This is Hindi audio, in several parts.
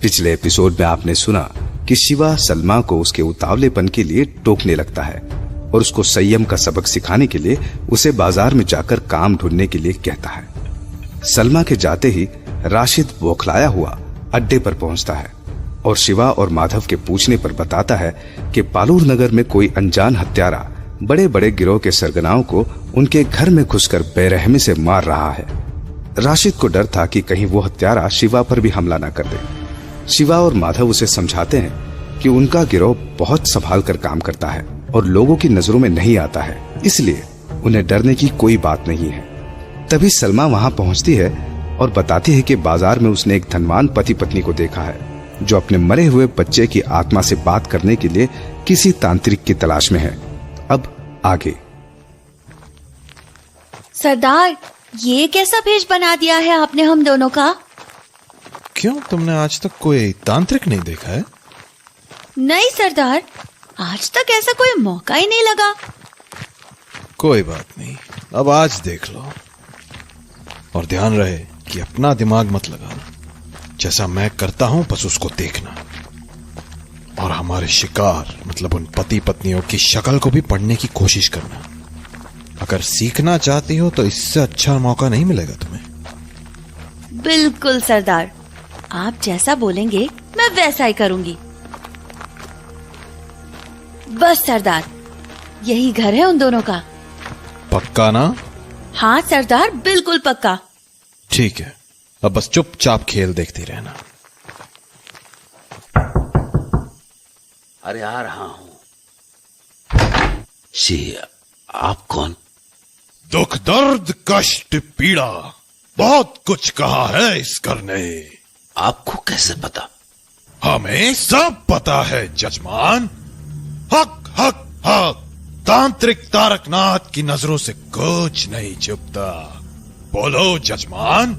पिछले एपिसोड में आपने सुना कि शिवा सलमा को उसके उतावलेपन के लिए टोकने लगता है और उसको संयम का सबक सिखाने के लिए उसे बाजार में जाकर काम ढूंढने के लिए कहता है। सलमा के जाते ही राशिद बौखलाया हुआ अड्डे पर पहुंचता है और शिवा और माधव के पूछने पर बताता है कि पालूर नगर में कोई अनजान हत्यारा बड़े बड़े गिरोह के सरगनाओं को उनके घर में घुसकर बेरहमी से मार रहा है। राशिद को डर था कि कहीं वो हत्यारा शिवा पर भी हमला न कर दे। शिवा और माधव उसे समझाते हैं कि उनका गिरोह बहुत संभाल कर काम करता है और लोगों की नजरों में नहीं आता है, इसलिए उन्हें डरने की कोई बात नहीं है। तभी सलमा वहां पहुंचती है और बताती है कि बाजार में उसने एक धनवान पति पत्नी को देखा है जो अपने मरे हुए बच्चे की आत्मा से बात करने के लिए किसी तांत्रिक की तलाश में है। अब आगे। सरदार, ये कैसा भेष बना दिया है आपने हम दोनों का? क्यों, तुमने आज तक कोई तांत्रिक नहीं देखा है? नहीं सरदार, आज तक ऐसा कोई मौका ही नहीं लगा। कोई बात नहीं, अब आज देख लो। और ध्यान रहे कि अपना दिमाग मत लगाना, जैसा मैं करता हूं बस उसको देखना। और हमारे शिकार मतलब उन पति पत्नियों की शक्ल को भी पढ़ने की कोशिश करना। अगर सीखना चाहती हो तो इससे अच्छा मौका नहीं मिलेगा तुम्हें। बिल्कुल सरदार, आप जैसा बोलेंगे मैं वैसा ही करूंगी। बस सरदार, यही घर है उन दोनों का। पक्का ना? हाँ सरदार, बिल्कुल पक्का। ठीक है, अब बस चुपचाप खेल देखती रहना। अरे आ रहा हूं। जी, आप कौन? दुख दर्द कष्ट पीड़ा बहुत कुछ कहा है इस घर ने। आपको कैसे पता? हमें सब पता है जजमान। हक हक हक, तांत्रिक तारकनाथ की नजरों से कुछ नहीं छुपता। बोलो जजमान,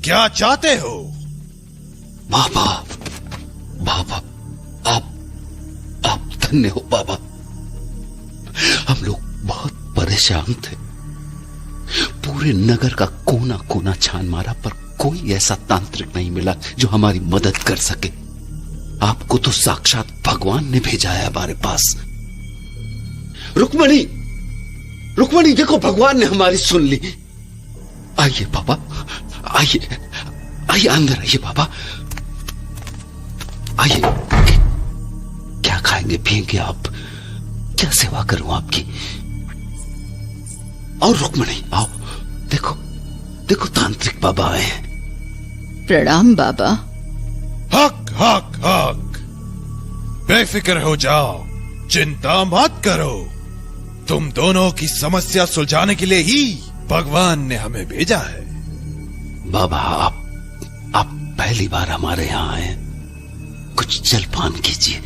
क्या चाहते हो? बाबा, बाबा, आप धन्य हो बाबा। हम लोग बहुत परेशान थे, पूरे नगर का कोना कोना छान मारा पर कोई ऐसा तांत्रिक नहीं मिला जो हमारी मदद कर सके। आपको तो साक्षात भगवान ने भेजा है हमारे पास। रुक्मणी, रुक्मणी देखो, भगवान ने हमारी सुन ली। आइए बाबा, आइए आइए, अंदर आइए बाबा, आइए। क्या खाएंगे पिएंगे आप? क्या सेवा करूं आपकी? और रुक्मणी आओ, देखो देखो, तांत्रिक बाबा आए हैं। प्रणाम बाबा। हक हक हक, बेफिक्र हो जाओ, चिंता मत करो। तुम दोनों की समस्या सुलझाने के लिए ही भगवान ने हमें भेजा है। बाबा, आप पहली बार हमारे यहाँ आए, कुछ जलपान कीजिए।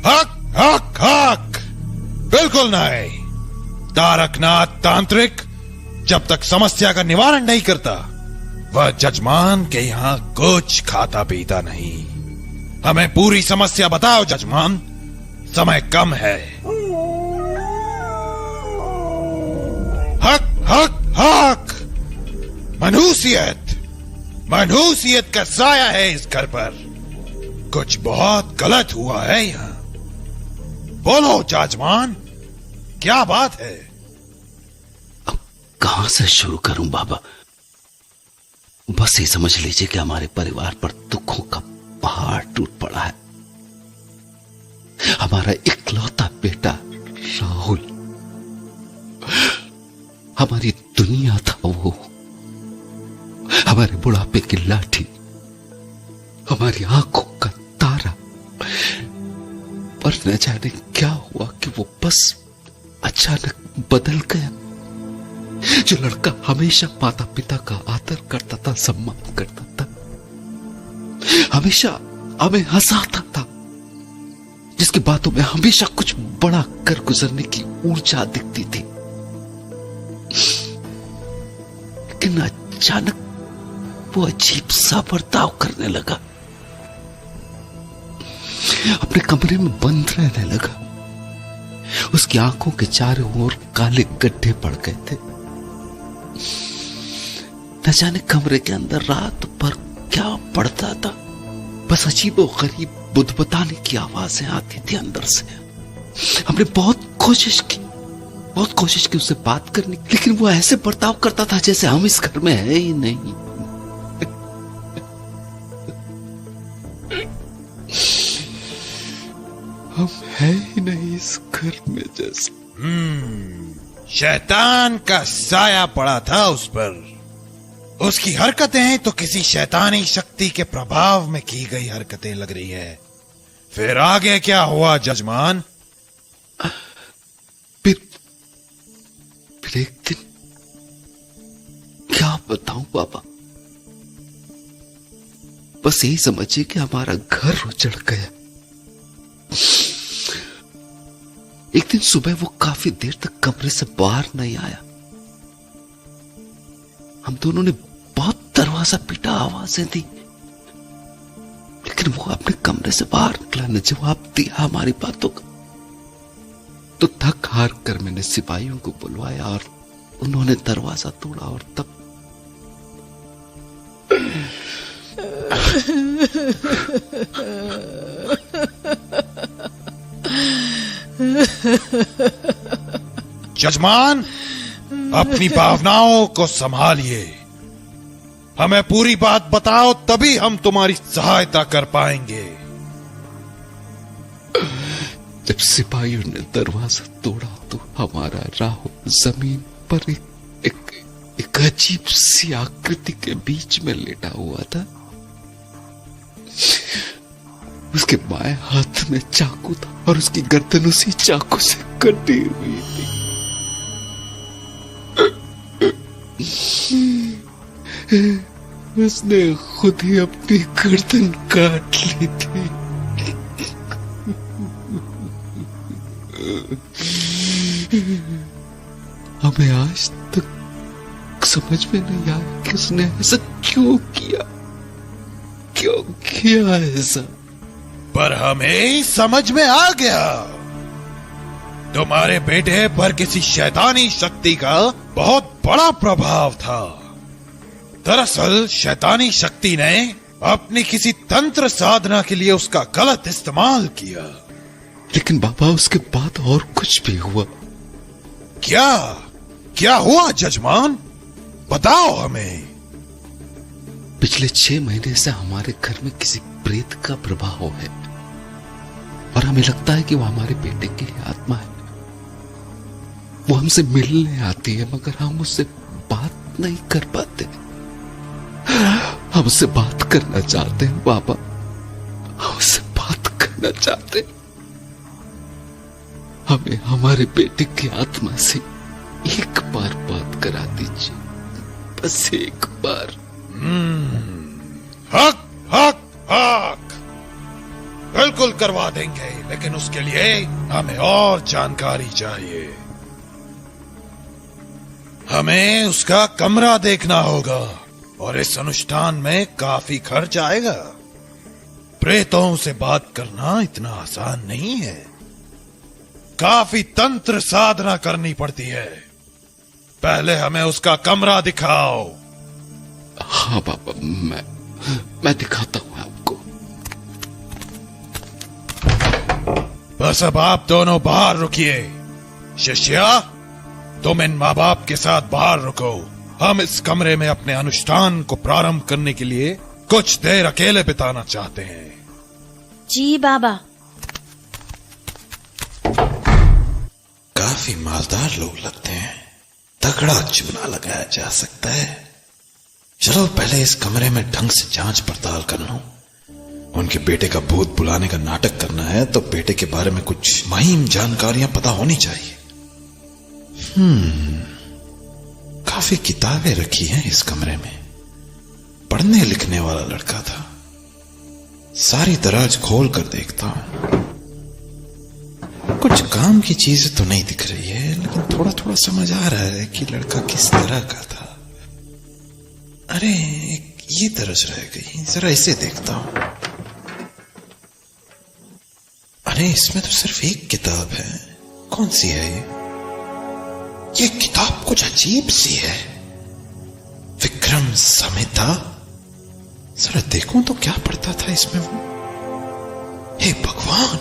हक हक हक, बिल्कुल नहीं। तारकनाथ तांत्रिक जब तक समस्या का निवारण नहीं करता, वह जजमान के यहाँ कुछ खाता पीता नहीं। हमें पूरी समस्या बताओ जजमान, समय कम है। हक हक हक, मनहूसियत का साया है इस घर पर। कुछ बहुत गलत हुआ है यहाँ। बोलो जजमान, क्या बात है? अब कहां से शुरू करूं बाबा? बस ये समझ लीजिए कि हमारे परिवार पर दुखों का पहाड़ टूट पड़ा है। हमारा इकलौता बेटा राहुल, हमारी दुनिया था वो, हमारे बुढ़ापे की लाठी, हमारी आंखों का तारा। पर न जाने क्या हुआ कि वो बस अचानक बदल गया। जो लड़का हमेशा माता पिता का आदर करता था, सम्मान करता था, हमेशा हमें हंसाता था, जिसकी बातों में हमेशा कुछ बड़ा कर गुजरने की ऊर्जा दिखती थी, लेकिन अचानक वो अजीब सा बर्ताव करने लगा। अपने कमरे में बंद रहने लगा। उसकी आंखों के चारों ओर काले गड्ढे पड़ गए थे। न जाने कमरे के अंदर रात भर क्या पढ़ता था, बस अजीबो गरीब बुदबुदाने की आवाजें आती थी अंदर से। हमने बहुत कोशिश की उससे बात करने की, लेकिन वो ऐसे बर्ताव करता था जैसे हम इस घर में है ही नहीं। हम है ही नहीं इस घर में जैसे। शैतान का साया पड़ा था उस पर। उसकी हरकतें तो किसी शैतानी शक्ति के प्रभाव में की गई हरकतें लग रही है। फिर आगे क्या हुआ जजमान? फिर एक दिन क्या बताऊं बाबा, बस यही समझिए कि हमारा घर उजड़ गया। एक दिन सुबह वो काफी देर तक कमरे से बाहर नहीं आया। हम दोनों ने बहुत दरवाजा पीटा, आवाजें दी, लेकिन वो अपने कमरे से बाहर निकला, न जवाब दिया हमारी बातों का। तो थक हार कर मैंने सिपाहियों को बुलवाया और उन्होंने दरवाजा तोड़ा और तब जजमान, अपनी भावनाओं को संभालिए। हमें पूरी बात बताओ, तभी हम तुम्हारी सहायता कर पाएंगे। जब सिपाहियों ने दरवाजा तोड़ा तो हमारा राहु जमीन पर एक अजीब सी आकृति के बीच में लेटा हुआ था। उसके बाएं हाथ में चाकू था और उसकी गर्दन उसी चाकू से कटी हुई थी। उसने खुद ही अपनी गर्दन काट ली थी। हमें आज तक समझ में नहीं आया कि उसने ऐसा क्यों किया ऐसा। पर हमें समझ में आ गया। तुम्हारे बेटे पर किसी शैतानी शक्ति का बहुत बड़ा प्रभाव था। दरअसल शैतानी शक्ति ने अपनी किसी तंत्र साधना के लिए उसका गलत इस्तेमाल किया। लेकिन बाबा, उसके बाद और कुछ भी हुआ। क्या हुआ जजमान? बताओ हमें। पिछले 6 महीने से हमारे घर में किसी प्रेत का प्रभाव है और हमें लगता है कि वो हमारे बेटे की आत्मा है। वो हमसे मिलने आती है मगर हम उससे बात नहीं कर पाते। हम उससे बात करना चाहते हैं बाबा, हम उससे बात करना चाहते हैं। हमें हमारे बेटे की आत्मा से एक बार बात करा दीजिए, बस एक बार। हक हक हक बिल्कुल करवा देंगे, लेकिन उसके लिए हमें और जानकारी चाहिए। हमें उसका कमरा देखना होगा और इस अनुष्ठान में काफी खर्च आएगा। प्रेतों से बात करना इतना आसान नहीं है, काफी तंत्र साधना करनी पड़ती है। पहले हमें उसका कमरा दिखाओ। हाँ बाबा, मैं दिखाता हूं आपको। बस अब आप दोनों बाहर रुकिए। शिष्या, तुम इन माँ बाप के साथ बाहर रुको। हम इस कमरे में अपने अनुष्ठान को प्रारंभ करने के लिए कुछ देर अकेले बिताना चाहते हैं। जी बाबा। काफी मालदार लोग लगते हैं, तगड़ा चूना लगाया जा सकता है। चलो पहले इस कमरे में ढंग से जांच पड़ताल कर लूं। उनके बेटे का भूत बुलाने का नाटक करना है तो बेटे के बारे में कुछ मुहिम जानकारियां पता होनी चाहिए। काफी किताबें रखी हैं इस कमरे में। पढ़ने लिखने वाला लड़का था। सारी दराज खोल कर देखता हूं। कुछ काम की चीजें तो नहीं दिख रही है, लेकिन थोड़ा थोड़ा समझ आ रहा है कि लड़का किस तरह का था। अरे ये दरज रह गई, जरा इसे देखता हूं। अरे इसमें तो सिर्फ एक किताब है। कौन सी है ये किताब कुछ अजीब सी है। विक्रम संहिता जरा देखूं तो क्या पढ़ता था इसमें वो। हे भगवान,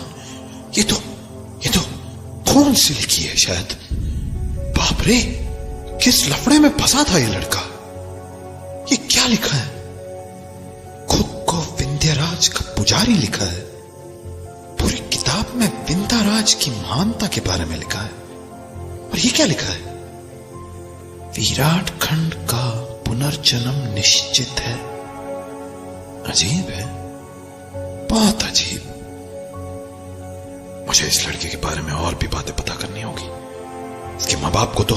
ये तो खून से लिखी है शायद। बाप रे, किस लफड़े में फंसा था ये लड़का। ये क्या लिखा है? खुद को विंध्यराज का पुजारी लिखा है। पूरी किताब में विंध्यराज की महानता के बारे में लिखा है। और ये क्या लिखा है? विराट खंड का पुनर्जन्म निश्चित है। अजीब है, बहुत अजीब। मुझे इस लड़के के बारे में और भी बातें पता करनी होगी। इसके मां बाप को तो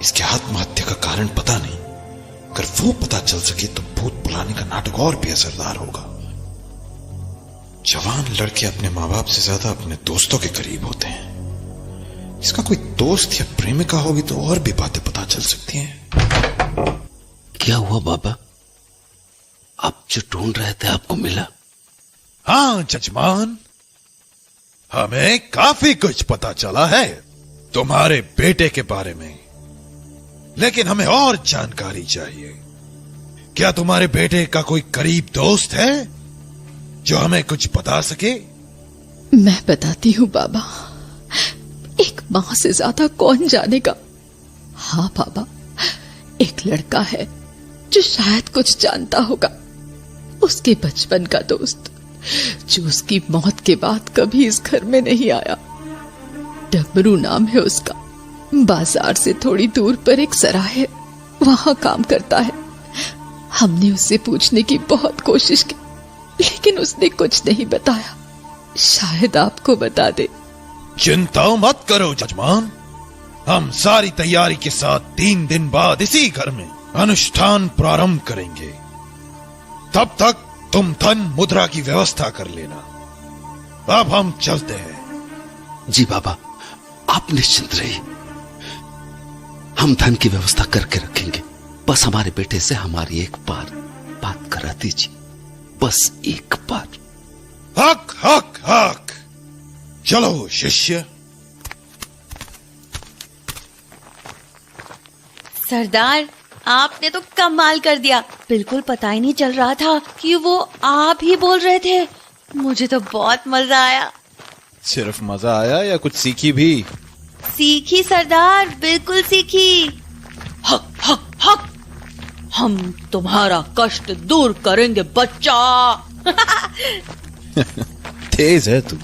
इसके आत्महत्या का कारण पता नहीं। अगर वो पता चल सके तो भूत बुलाने का नाटक और भी असरदार होगा। जवान लड़के अपने मां बाप से ज्यादा अपने दोस्तों के करीब होते हैं। इसका कोई दोस्त या प्रेमिका होगी तो और भी बातें पता चल सकती हैं। क्या हुआ बाबा? आप जो ढूंढ रहे थे आपको मिला? हाँ जजमान, हमें काफी कुछ पता चला है तुम्हारे बेटे के बारे में, लेकिन हमें और जानकारी चाहिए। क्या तुम्हारे बेटे का कोई करीब दोस्त है जो हमें कुछ बता सके? मैं बताती हूँ बाबा, एक मां से ज्यादा कौन जानेगा। हाँ बाबा, एक लड़का है जो शायद कुछ जानता होगा। उसके बचपन का दोस्त जो उसकी मौत के बाद कभी इस घर में नहीं आया। डबरू नाम है उसका। बाजार से थोड़ी दूर पर एक सराय है, वहां काम करता है। हमने उससे पूछने की बहुत कोशिश की, लेकिन उसने कुछ नहीं बताया। शायद आपको बता दे। चिंता मत करो जजमान, हम सारी तैयारी के साथ 3 दिन बाद इसी घर में अनुष्ठान प्रारंभ करेंगे। तब तक तुम धन मुद्रा की व्यवस्था कर लेना। अब हम चलते हैं। जी बाबा, आप निश्चिंत रहिए, हम धन की व्यवस्था करके रखेंगे। बस हमारे बेटे से हमारी एक बार बात करा दीजिए, बस एक बार। हक हक हक। चलो शिष्य। सरदार, आपने तो कमाल कर दिया। बिल्कुल पता ही नहीं चल रहा था कि वो आप ही बोल रहे थे। मुझे तो बहुत मजा आया। सिर्फ मजा आया या कुछ सीखी भी? सीखी सरदार, बिल्कुल सीखी। हक हक हक, हम तुम्हारा कष्ट दूर करेंगे बच्चा। तेज है तू,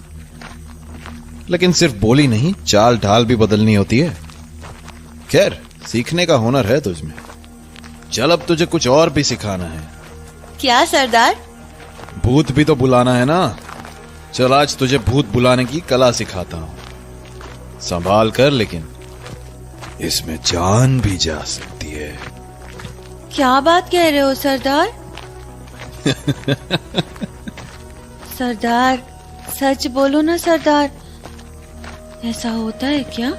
लेकिन सिर्फ बोली नहीं, चाल ढाल भी बदलनी होती है। खैर, सीखने का हुनर है तुझमें। चल, अब तुझे कुछ और भी सिखाना है। क्या सरदार? भूत भी तो बुलाना है ना। चल, आज तुझे भूत बुलाने की कला सिखाता हूं। संभाल कर, लेकिन इसमें जान भी जा सकती है। क्या बात कह रहे हो सरदार? सरदार, सच बोलो ना सरदार, ऐसा होता है क्या?